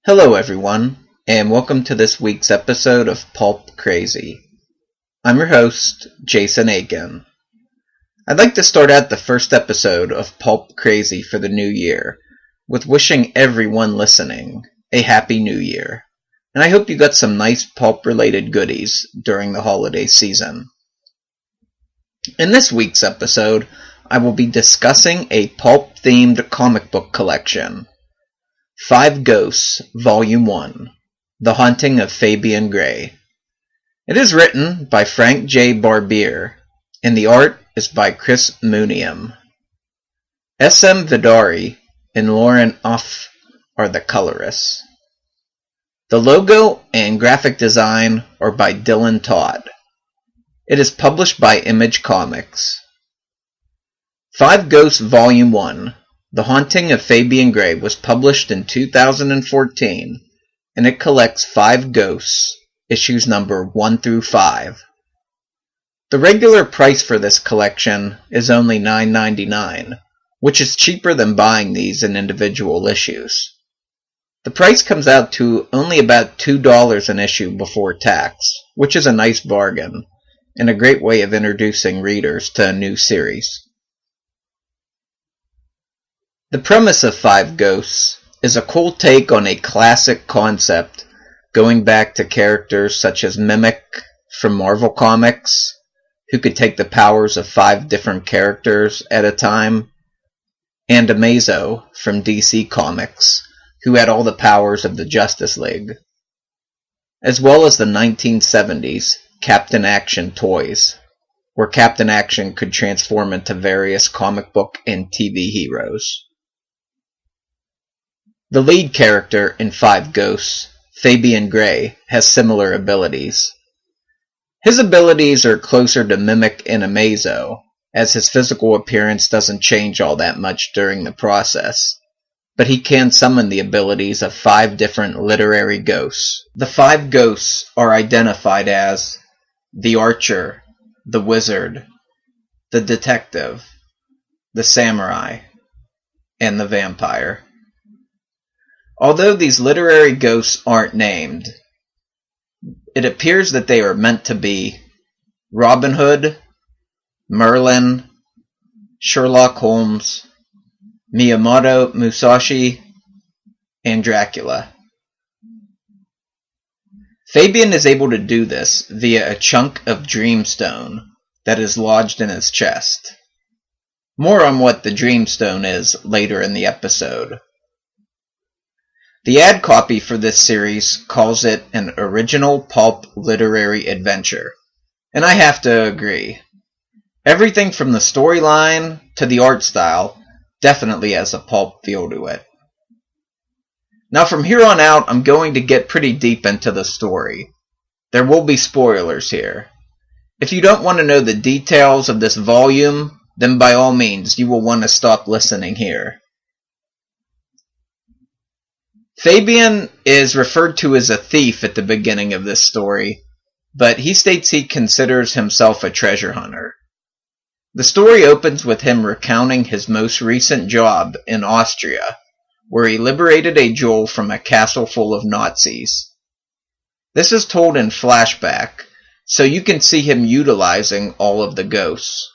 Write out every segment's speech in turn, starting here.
Hello everyone, and welcome to this week's episode of Pulp Crazy. I'm your host, Jason Aiken. I'd like to start out the first episode of Pulp Crazy for the new year with wishing everyone listening a happy new year, and I hope you got some nice pulp-related goodies during the holiday season. In this week's episode, I will be discussing a pulp-themed comic book collection, Five Ghosts, Volume 1, The Haunting of Fabian Gray. It is written by Frank J. Barbiere, and the art is by Chris Mooneyham. S.M. Vidaurri and Lauren Affe are the colorists. The logo and graphic design are by Dylan Todd. It is published by Image Comics. Five Ghosts Volume 1, The Haunting of Fabian Gray was published in 2014, and it collects 5 ghosts, issues number 1 through 5. The regular price for this collection is only $9.99, which is cheaper than buying these in individual issues. The price comes out to only about $2 an issue before tax, which is a nice bargain, and a great way of introducing readers to a new series. The premise of Five Ghosts is a cool take on a classic concept going back to characters such as Mimic from Marvel Comics, who could take the powers of 5 different characters at a time, and Amazo from DC Comics, who had all the powers of the Justice League, as well as the 1970s Captain Action toys, where Captain Action could transform into various comic book and TV heroes. The lead character in Five Ghosts, Fabian Gray, has similar abilities. His abilities are closer to Mimic and Amazo, as his physical appearance doesn't change all that much during the process, but he can summon the abilities of 5 different literary ghosts. The 5 ghosts are identified as the Archer, the Wizard, the Detective, the Samurai, and the Vampire. Although these literary ghosts aren't named, it appears that they are meant to be Robin Hood, Merlin, Sherlock Holmes, Miyamoto Musashi, and Dracula. Fabian is able to do this via a chunk of Dreamstone that is lodged in his chest. More on what the Dreamstone is later in the episode. The ad copy for this series calls it an original pulp literary adventure, and I have to agree. Everything from the storyline to the art style definitely has a pulp feel to it. Now from here on out, I'm going to get pretty deep into the story. There will be spoilers here. If you don't want to know the details of this volume, then by all means you will want to stop listening here. Fabian is referred to as a thief at the beginning of this story, but he states he considers himself a treasure hunter. The story opens with him recounting his most recent job in Austria, where he liberated a jewel from a castle full of Nazis. This is told in flashback, so you can see him utilizing all of the ghosts.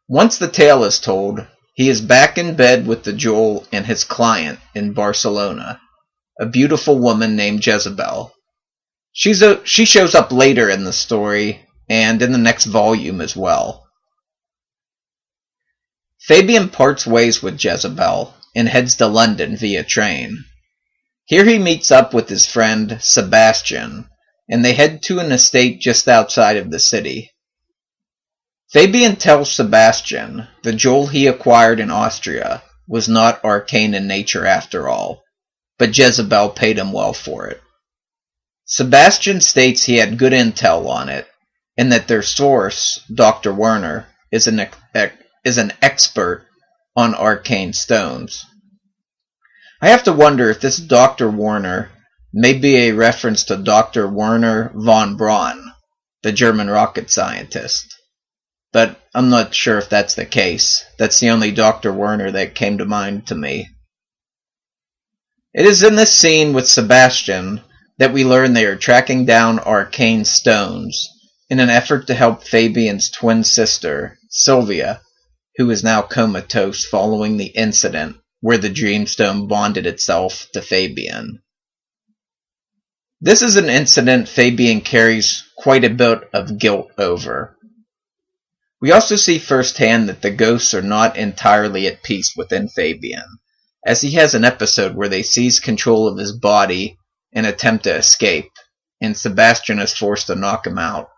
Once the tale is told, he is back in bed with the jewel and his client in Barcelona, a beautiful woman named Jezebel. She shows up later in the story, and in the next volume as well. Fabian parts ways with Jezebel and heads to London via train. Here he meets up with his friend Sebastian, and they head to an estate just outside of the city. Fabian tells Sebastian the jewel he acquired in Austria was not arcane in nature after all, but Jezebel paid him well for it. Sebastian states he had good intel on it, and that their source, Dr. Werner, is an expert on arcane stones. I have to wonder if this Dr. Werner may be a reference to Dr. Werner von Braun, the German rocket scientist. But I'm not sure if that's the case. That's the only Dr. Werner that came to mind to me. It is in this scene with Sebastian that we learn they are tracking down arcane stones in an effort to help Fabian's twin sister, Sylvia, who is now comatose following the incident where the Dreamstone bonded itself to Fabian. This is an incident Fabian carries quite a bit of guilt over. We also see firsthand that the ghosts are not entirely at peace within Fabian, as he has an episode where they seize control of his body and attempt to escape, and Sebastian is forced to knock him out.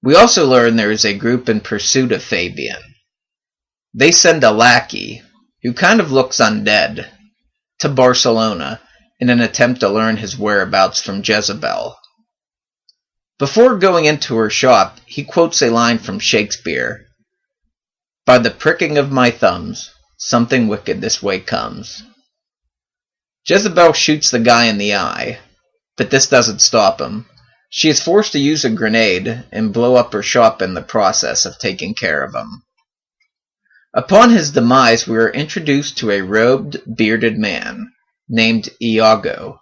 We also learn there is a group in pursuit of Fabian. They send a lackey, who kind of looks undead, to Barcelona in an attempt to learn his whereabouts from Jezebel. Before going into her shop, he quotes a line from Shakespeare. "By the pricking of my thumbs, something wicked this way comes." Jezebel shoots the guy in the eye, but this doesn't stop him. She is forced to use a grenade and blow up her shop in the process of taking care of him. Upon his demise, we are introduced to a robed, bearded man named Iago,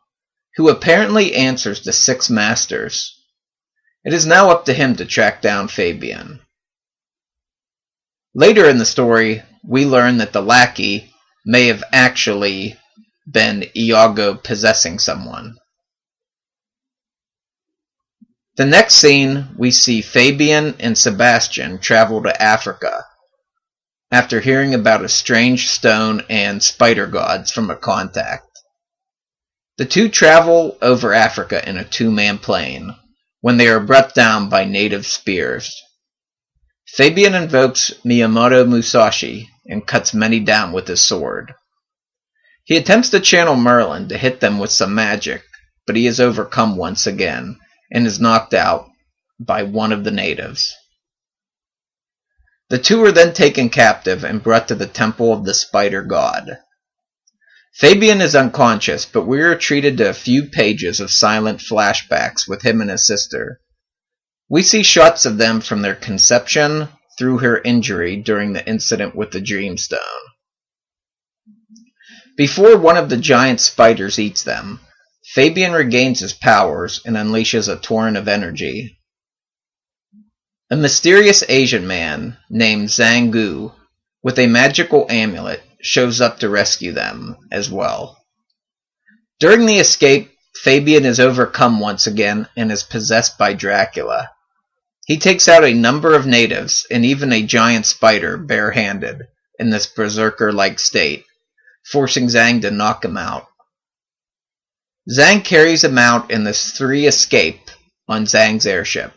who apparently answers to 6 masters. It is now up to him to track down Fabian. Later in the story, we learn that the lackey may have actually been Iago possessing someone. The next scene, we see Fabian and Sebastian travel to Africa after hearing about a strange stone and spider gods from a contact. The two travel over Africa in a 2-man plane when they are brought down by native spears. Fabian invokes Miyamoto Musashi and cuts many down with his sword. He attempts to channel Merlin to hit them with some magic, but he is overcome once again and is knocked out by one of the natives. The two are then taken captive and brought to the temple of the spider god. Fabian is unconscious, but we are treated to a few pages of silent flashbacks with him and his sister. We see shots of them from their conception through her injury during the incident with the Dreamstone. Before one of the giant spiders eats them, Fabian regains his powers and unleashes a torrent of energy. A mysterious Asian man named Zhang Gu, with a magical amulet, shows up to rescue them as well. During the escape, Fabian is overcome once again and is possessed by Dracula. He takes out a number of natives and even a giant spider barehanded in this berserker-like state, forcing Zhang to knock him out. Zhang carries him out and the 3 escape on Zhang's airship.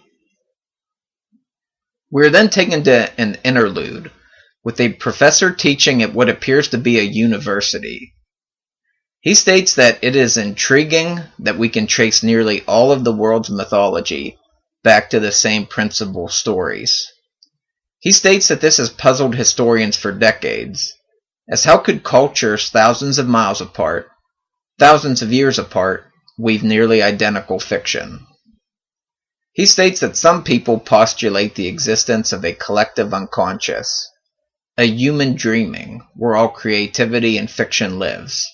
We are then taken to an interlude with a professor teaching at what appears to be a university. He states that it is intriguing that we can trace nearly all of the world's mythology back to the same principal stories. He states that this has puzzled historians for decades, as how could cultures thousands of miles apart, thousands of years apart, weave nearly identical fiction? He states that some people postulate the existence of a collective unconscious, a human dreaming where all creativity and fiction lives,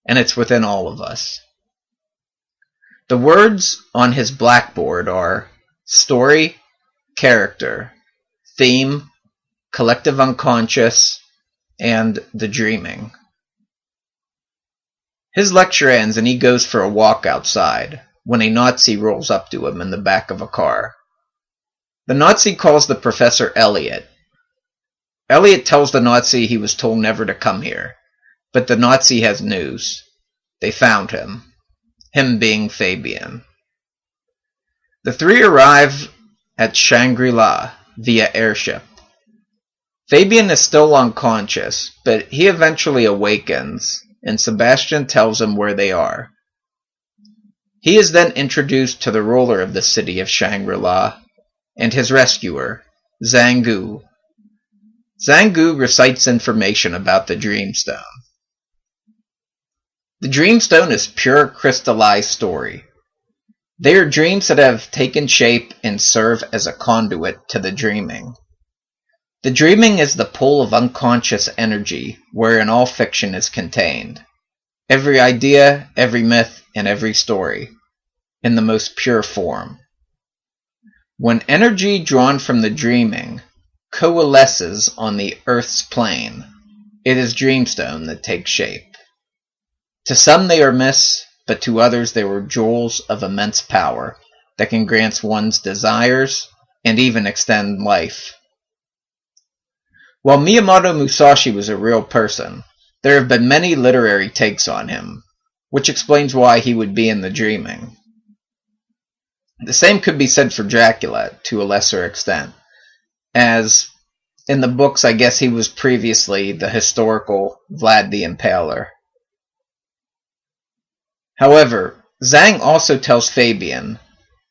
and it's within all of us. The words on his blackboard are story, character, theme, collective unconscious, and the dreaming. His lecture ends and he goes for a walk outside when a Nazi rolls up to him in the back of a car. The Nazi calls the professor Elliot. Elliot tells the Nazi he was told never to come here, but the Nazi has news. They found him being Fabian. The 3 arrive at Shangri-La via airship. Fabian is still unconscious, but he eventually awakens, and Sebastian tells him where they are. He is then introduced to the ruler of the city of Shangri-La and his rescuer, Zhang Gu. Zhang Gu recites information about the Dreamstone. The Dreamstone is pure crystallized story. They are dreams that have taken shape and serve as a conduit to the dreaming. The dreaming is the pool of unconscious energy wherein all fiction is contained. every idea, every myth, and every story, in the most pure form. When energy drawn from the dreaming coalesces on the Earth's plane, it is Dreamstone that takes shape. To some they are myths, but to others they were jewels of immense power that can grant one's desires and even extend life. While Miyamoto Musashi was a real person, there have been many literary takes on him, which explains why he would be in the dreaming. The same could be said for Dracula, to a lesser extent, as in the books I guess he was previously the historical Vlad the Impaler. However, Zhang also tells Fabian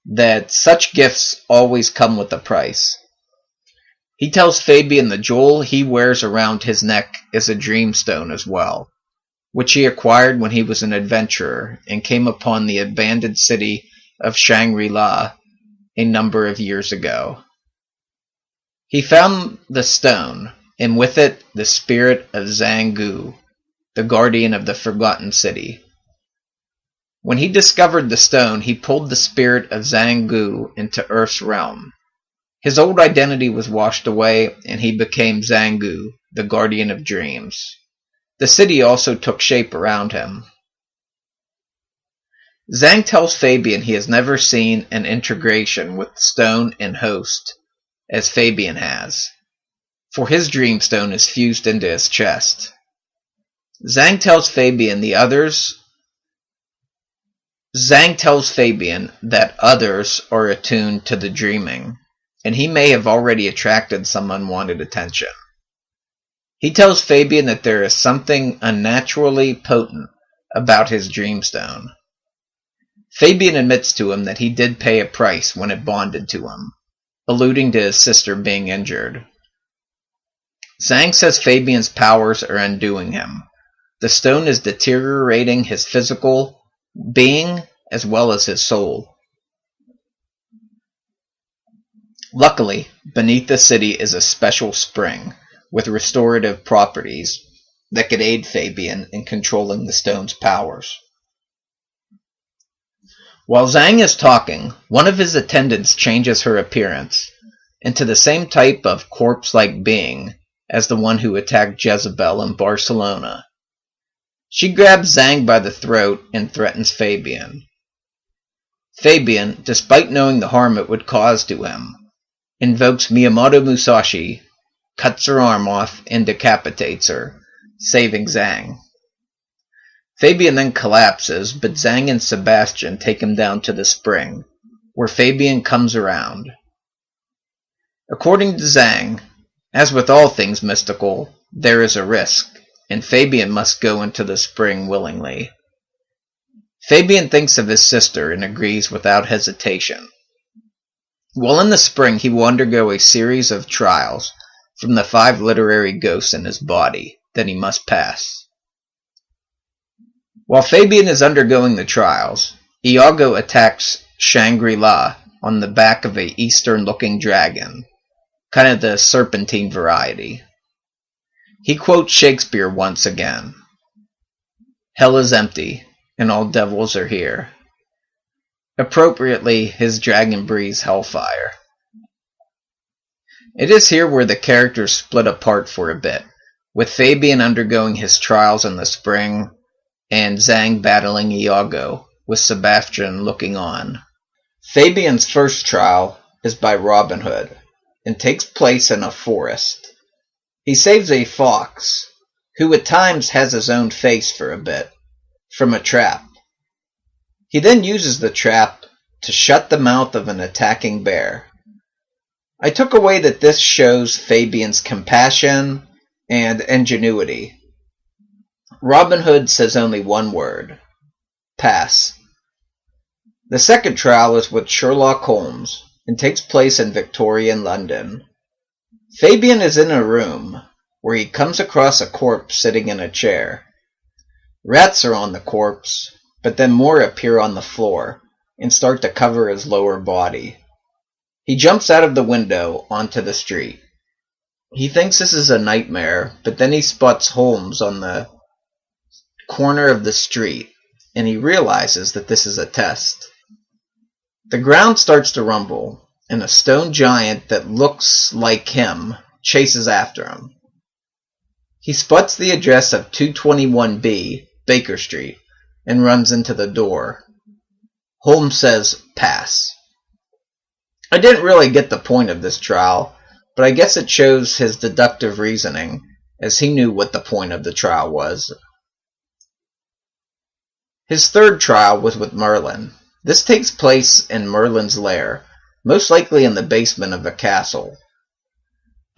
that such gifts always come with a price. He tells Fabian the jewel he wears around his neck is a dreamstone as well, which he acquired when he was an adventurer and came upon the abandoned city of Shangri-La a number of years ago. He found the stone, and with it the spirit of Zhang Gu, the guardian of the Forgotten City. When he discovered the stone, he pulled the spirit of Zhang Gu into Earth's realm. His old identity was washed away, and he became Zhang Gu, the guardian of dreams. The city also took shape around him. Zhang tells Fabian he has never seen an integration with stone and host, as Fabian has, for his dreamstone is fused into his chest. Zhang tells Fabian that others are attuned to the dreaming, and he may have already attracted some unwanted attention. He tells Fabian that there is something unnaturally potent about his dreamstone. Fabian admits to him that he did pay a price when it bonded to him, alluding to his sister being injured. Zhang says Fabian's powers are undoing him. The stone is deteriorating his physical being as well as his soul. Luckily, beneath the city is a special spring with restorative properties that could aid Fabian in controlling the stone's powers. While Zhang is talking, one of his attendants changes her appearance into the same type of corpse-like being as the one who attacked Jezebel in Barcelona. She grabs Zhang by the throat and threatens Fabian. Fabian, despite knowing the harm it would cause to him, invokes Miyamoto Musashi, cuts her arm off, and decapitates her, saving Zhang. Fabian then collapses, but Zhang and Sebastian take him down to the spring, where Fabian comes around. According to Zhang, as with all things mystical, there is a risk, and Fabian must go into the spring willingly. Fabian thinks of his sister and agrees without hesitation. While in the spring, he will undergo a series of trials from the 5 literary ghosts in his body that he must pass. While Fabian is undergoing the trials, Iago attacks Shangri-La on the back of a Eastern-looking dragon, kind of the serpentine variety. He quotes Shakespeare once again. "Hell is empty, and all devils are here." Appropriately, his dragon breathes hellfire. It is here where the characters split apart for a bit, with Fabian undergoing his trials in the spring, and Zhang battling Iago, with Sebastian looking on. Fabian's first trial is by Robin Hood, and takes place in a forest. He saves a fox, who at times has his own face for a bit, from a trap. He then uses the trap to shut the mouth of an attacking bear. I took away that this shows Fabian's compassion and ingenuity. Robin Hood says only one word: pass. The second trial is with Sherlock Holmes, and takes place in Victorian London. Fabian is in a room, where he comes across a corpse sitting in a chair. Rats are on the corpse, but then more appear on the floor, and start to cover his lower body. He jumps out of the window onto the street. He thinks this is a nightmare, but then he spots Holmes on the corner of the street, and he realizes that this is a test. The ground starts to rumble, and a stone giant that looks like him chases after him. He spots the address of 221B, Baker Street, and runs into the door. Holmes says, "Pass." I didn't really get the point of this trial, but I guess it shows his deductive reasoning, as he knew what the point of the trial was. His third trial was with Merlin. This takes place in Merlin's lair, most likely in the basement of a castle.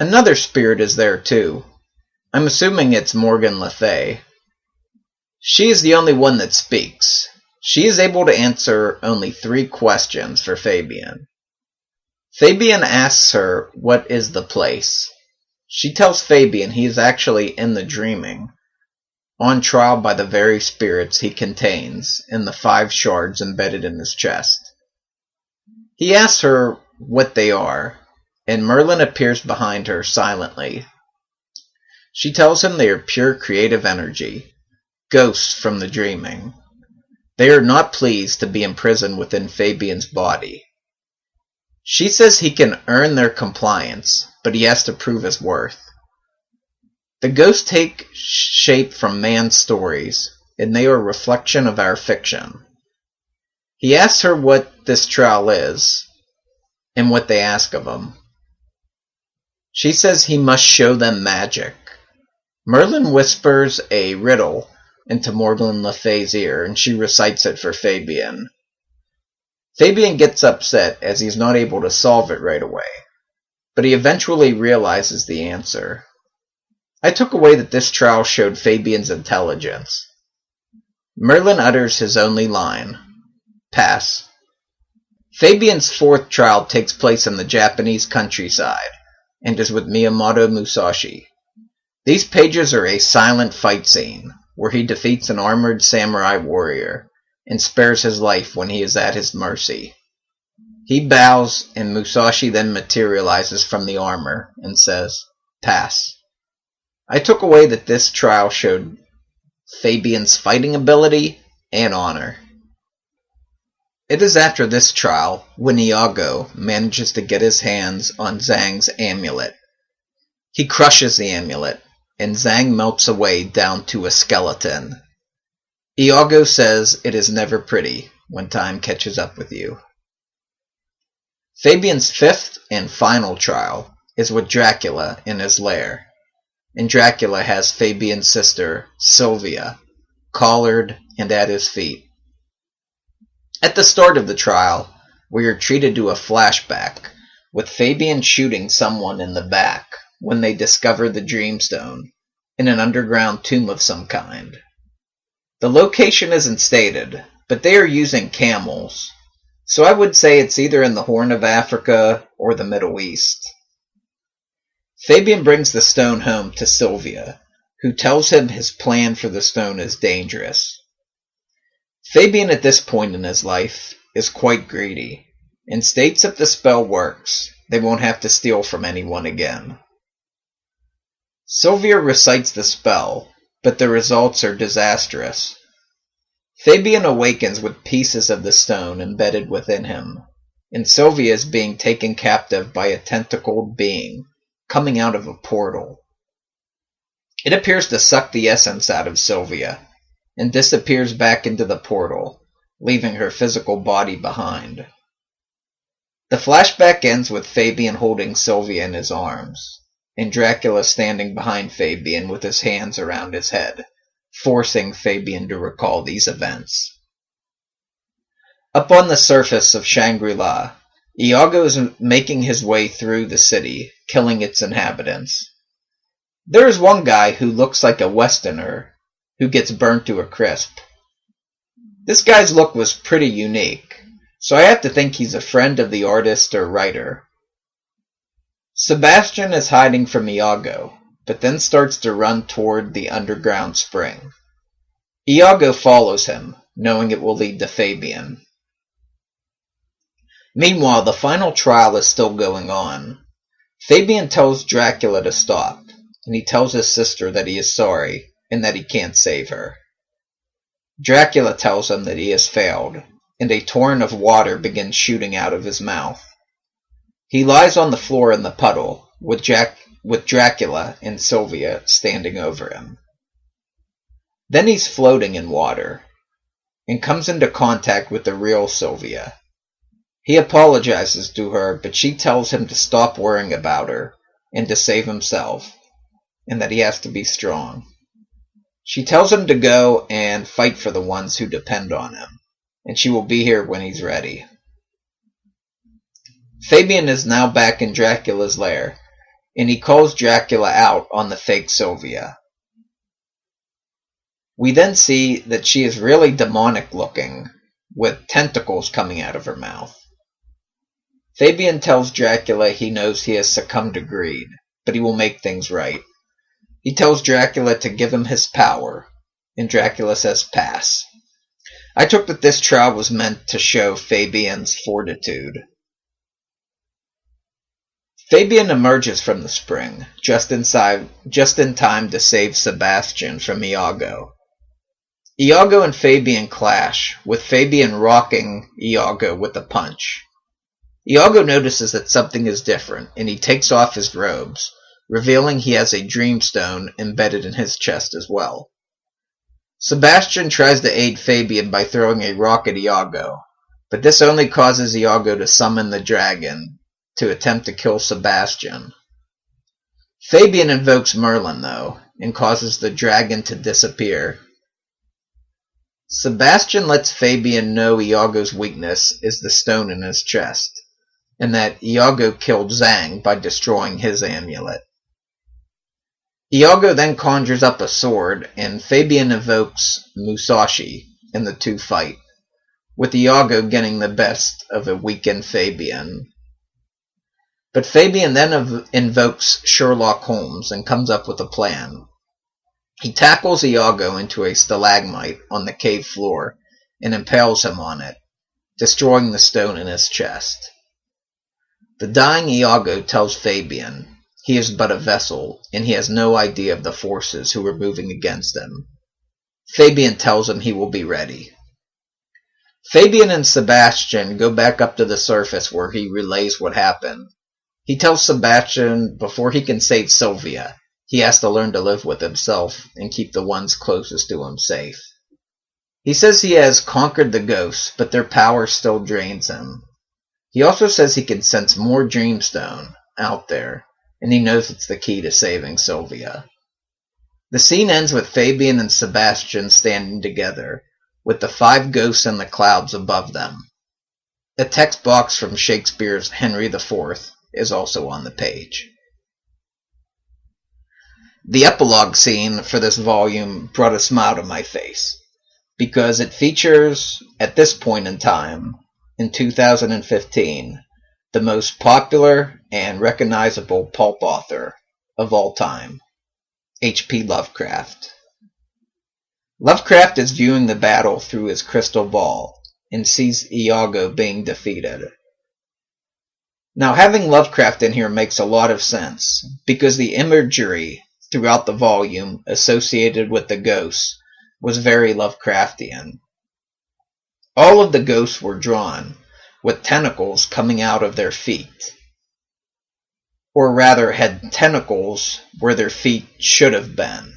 Another spirit is there too. I'm assuming it's Morgan Le Fay. She is the only one that speaks. She is able to answer only 3 questions for Fabian. Fabian asks her what is the place. She tells Fabian he is actually in the dreaming, on trial by the very spirits he contains in the 5 shards embedded in his chest. He asks her what they are, and Merlin appears behind her silently. She tells him they are pure creative energy, ghosts from the dreaming. They are not pleased to be imprisoned within Fabian's body. She says he can earn their compliance, but he has to prove his worth. The ghosts take shape from man's stories, and they are a reflection of our fiction. He asks her what this trial is, and what they ask of him. She says he must show them magic. Merlin whispers a riddle into Morgan Le Fay's ear, and she recites it for Fabian. Fabian gets upset as he's not able to solve it right away, but he eventually realizes the answer. I took away that this trial showed Fabian's intelligence. Merlin utters his only line, "Pass." Fabian's 4th trial takes place in the Japanese countryside, and is with Miyamoto Musashi. These pages are a silent fight scene, where he defeats an armored samurai warrior, and spares his life when he is at his mercy. He bows, and Musashi then materializes from the armor, and says, "Pass." I took away that this trial showed Fabian's fighting ability and honor. It is after this trial when Iago manages to get his hands on Zhang's amulet. He crushes the amulet, and Zhang melts away down to a skeleton. Iago says it is never pretty when time catches up with you. Fabian's 5th and final trial is with Dracula in his lair, and Dracula has Fabian's sister, Sylvia, collared and at his feet. At the start of the trial, we are treated to a flashback, with Fabian shooting someone in the back when they discover the Dreamstone in an underground tomb of some kind. The location isn't stated, but they are using camels, so I would say it's either in the Horn of Africa or the Middle East. Fabian brings the stone home to Sylvia, who tells him his plan for the stone is dangerous. Fabian at this point in his life is quite greedy, and states if the spell works, they won't have to steal from anyone again. Sylvia recites the spell, but the results are disastrous. Fabian awakens with pieces of the stone embedded within him, and Sylvia is being taken captive by a tentacled being coming out of a portal. It appears to suck the essence out of Sylvia, and disappears back into the portal, leaving her physical body behind. The flashback ends with Fabian holding Sylvia in his arms, and Dracula standing behind Fabian with his hands around his head, forcing Fabian to recall these events. Up on the surface of Shangri-La, Iago is making his way through the city, killing its inhabitants. There is one guy who looks like a Westerner, who gets burnt to a crisp. This guy's look was pretty unique, so I have to think he's a friend of the artist or writer. Sebastian is hiding from Iago, but then starts to run toward the underground spring. Iago follows him, knowing it will lead to Fabian. Meanwhile, the final trial is still going on. Fabian tells Dracula to stop, and he tells his sister that he is sorry, and that he can't save her. Dracula tells him that he has failed, and a torrent of water begins shooting out of his mouth. He lies on the floor in the puddle, with Dracula and Sylvia standing over him. Then he's floating in water, and comes into contact with the real Sylvia. He apologizes to her, but she tells him to stop worrying about her, and to save himself, and that he has to be strong. She tells him to go and fight for the ones who depend on him, and she will be here when he's ready. Fabian is now back in Dracula's lair, and he calls Dracula out on the fake Sylvia. We then see that she is really demonic looking, with tentacles coming out of her mouth. Fabian tells Dracula he knows he has succumbed to greed, but he will make things right. He tells Dracula to give him his power, and Dracula says pass. I took that this trial was meant to show Fabian's fortitude. Fabian emerges from the spring, just in time to save Sebastian from Iago. Iago and Fabian clash, with Fabian rocking Iago with a punch. Iago notices that something is different, and he takes off his robes, revealing he has a dreamstone embedded in his chest as well. Sebastian tries to aid Fabian by throwing a rock at Iago, but this only causes Iago to summon the dragon to attempt to kill Sebastian. Fabian invokes Merlin, though, and causes the dragon to disappear. Sebastian lets Fabian know Iago's weakness is the stone in his chest, and that Iago killed Zhang by destroying his amulet. Iago then conjures up a sword, and Fabian invokes Musashi, and the two fight, with Iago getting the best of a weakened Fabian. But Fabian then invokes Sherlock Holmes and comes up with a plan. He tackles Iago into a stalagmite on the cave floor and impales him on it, destroying the stone in his chest. The dying Iago tells Fabian he is but a vessel, and he has no idea of the forces who are moving against him. Fabian tells him he will be ready. Fabian and Sebastian go back up to the surface where he relays what happened. He tells Sebastian before he can save Sylvia, he has to learn to live with himself and keep the ones closest to him safe. He says he has conquered the ghosts, but their power still drains him. He also says he can sense more Dreamstone out there, and he knows it's the key to saving Sylvia. The scene ends with Fabian and Sebastian standing together, with the 5 ghosts in the clouds above them. A text box from Shakespeare's Henry IV is also on the page. The epilogue scene for this volume brought a smile to my face, because it features, at this point in time, in 2015, the most popular and recognizable pulp author of all time, H.P. Lovecraft. Lovecraft is viewing the battle through his crystal ball and sees Iago being defeated. Now, having Lovecraft in here makes a lot of sense, because the imagery throughout the volume associated with the ghosts was very Lovecraftian. All of the ghosts were drawn with tentacles coming out of their feet, or rather had tentacles where their feet should have been.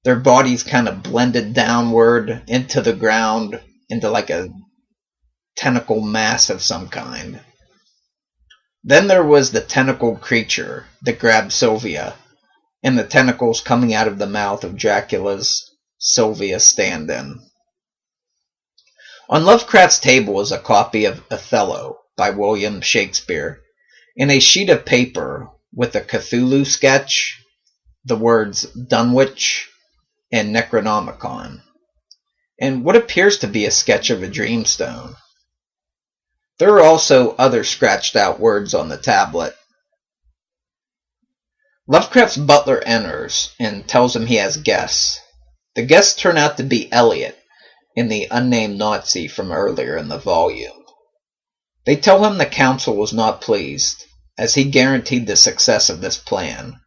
Their bodies kind of blended downward into the ground, into like a tentacle mass of some kind. Then there was the tentacled creature that grabbed Sylvia, and the tentacles coming out of the mouth of Dracula's Sylvia stand-in. On Lovecraft's table is a copy of Othello by William Shakespeare, and a sheet of paper with a Cthulhu sketch, the words Dunwich and Necronomicon, and what appears to be a sketch of a dreamstone. There are also other scratched out words on the tablet. Lovecraft's butler enters and tells him he has guests. The guests turn out to be Elliot and the unnamed Nazi from earlier in the volume. They tell him the council was not pleased, as he guaranteed the success of this plan.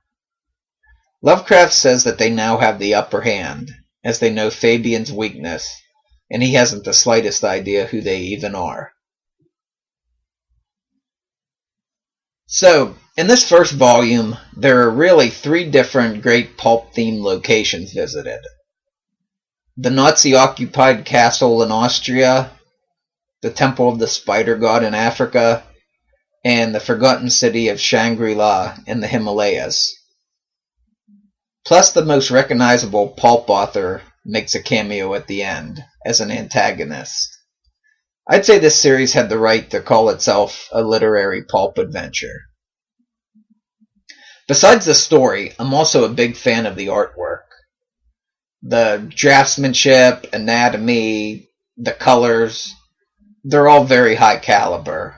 Lovecraft says that they now have the upper hand, as they know Fabian's weakness, and he hasn't the slightest idea who they even are. So, in this first volume, there are really 3 different great pulp-themed locations visited. The Nazi-occupied castle in Austria, the Temple of the Spider God in Africa, and the forgotten city of Shangri-La in the Himalayas. Plus, the most recognizable pulp author makes a cameo at the end as an antagonist. I'd say this series had the right to call itself a literary pulp adventure. Besides the story, I'm also a big fan of the artwork. The draftsmanship, anatomy, the colors, they're all very high caliber.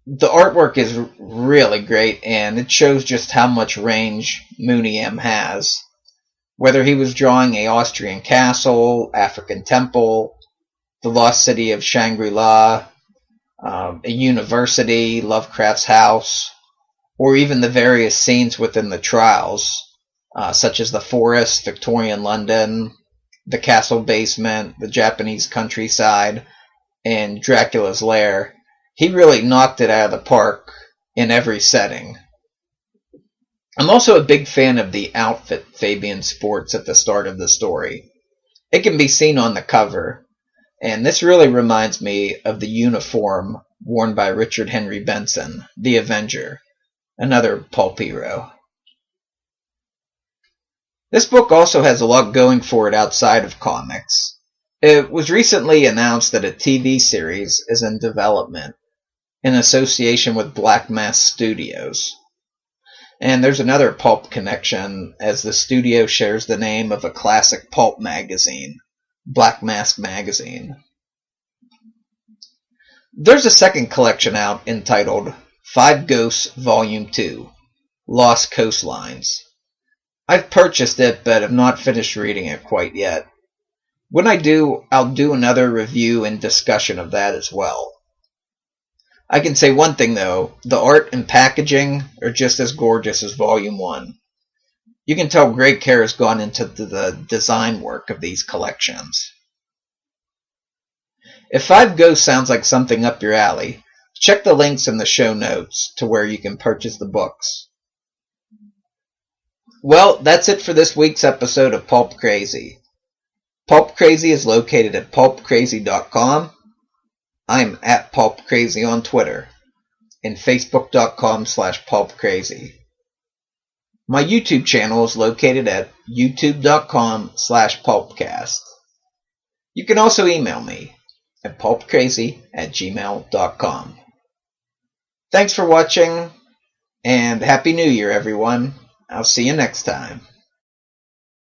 The artwork is really great, and it shows just how much range Mooneyham has. Whether he was drawing an Austrian castle, African temple, the lost city of Shangri-La, a university, Lovecraft's house, or even the various scenes within the trials, such as the forest, Victorian London, the castle basement, the Japanese countryside, and Dracula's lair, he really knocked it out of the park in every setting. I'm also a big fan of the outfit Fabian sports at the start of the story. It can be seen on the cover, and this really reminds me of the uniform worn by Richard Henry Benson, the Avenger, another pulp hero. This book also has a lot going for it outside of comics. It was recently announced that a TV series is in development in association with Black Mass Studios. And there's another pulp connection, as the studio shares the name of a classic pulp magazine, Black Mask Magazine. There's a second collection out entitled 5 Ghosts Volume 2, Lost Coastlines. I've purchased it, but have not finished reading it quite yet. When I do, I'll do another review and discussion of that as well. I can say one thing though, the art and packaging are just as gorgeous as Volume 1. You can tell great care has gone into the design work of these collections. If 5 Ghosts sounds like something up your alley, check the links in the show notes to where you can purchase the books. Well, that's it for this week's episode of Pulp Crazy. Pulp Crazy is located at pulpcrazy.com. I'm at Pulp Crazy on Twitter and facebook.com/pulpcrazy. My YouTube channel is located at youtube.com/pulpcast. You can also email me at pulpcrazy@gmail.com. Thanks for watching, and Happy New Year, everyone. I'll see you next time.